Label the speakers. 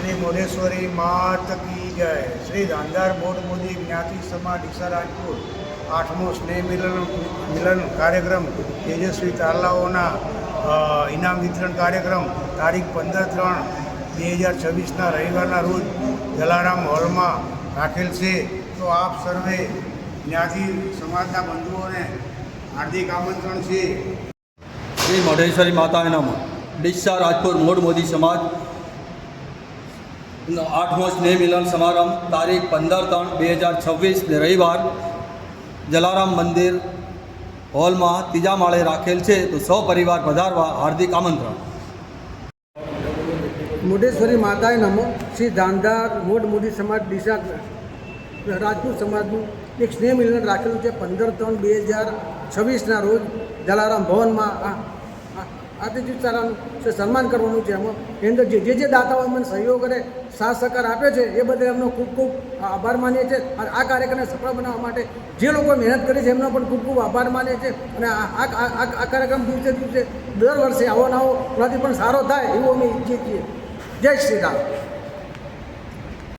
Speaker 1: श्री मोडेश्वरी मात की जय। श्री धांधार मोड मोदी ज्ञाति समाज ડીસા રાજપુર 8મો સ્નેહ મિલન કાર્યક્રમ તેજસ્વી તારલાઓના ઇનામ વિતરણ કાર્યક્રમ તારીખ 15/3/2026ના રવિવારના રોજ જલારામ હોલમાં રાખેલ છે। તો આપ સર્વે જ્ઞાતિ સમાજના બંધુઓને હાર્દિક આમંત્રણ છે।
Speaker 2: श्री मोडेश्वरी माता नम ડીસા રાજપુર મોડ મોદી समाज 8મો સ્નેહ મિલન સમારંભ તારીખ 15/3/2026 રવિવાર જલારામ મંદિર હોલમાં ત્રીજા માળે રાખેલ છે। તો સૌ પરિવાર પધારવા હાર્દિક આમંત્રણ।
Speaker 3: મોઢેશ્વરી માતાએ નમો। શ્રી ધાંધાર મોડ મોદી સમાજ ડીસા રાજપૂત સમાજનું એક સ્નેહ મિલન રાખેલું છે 15/3/2026ના રોજ જલારામ ભવનમાં આતિથ્યનું સન્માન કરવાનું છે। એમાં એની અંદર જે દાતાઓ મને સહયોગ અને સાથ સહકાર આપે છે એ બદલ એમનો ખૂબ ખૂબ આભાર માનીએ છીએ। અને આ કાર્યક્રમને સફળ બનાવવા માટે જે લોકો મહેનત કરી છે એમનો પણ ખૂબ ખૂબ આભાર માનીએ છીએ। અને આ કાર્યક્રમ દિવસે દિવસે દર વર્ષે આવો નવો એનાથી પણ સારો થાય એવું અમે ઈચ્છીએ છીએ। જય શ્રી રામ।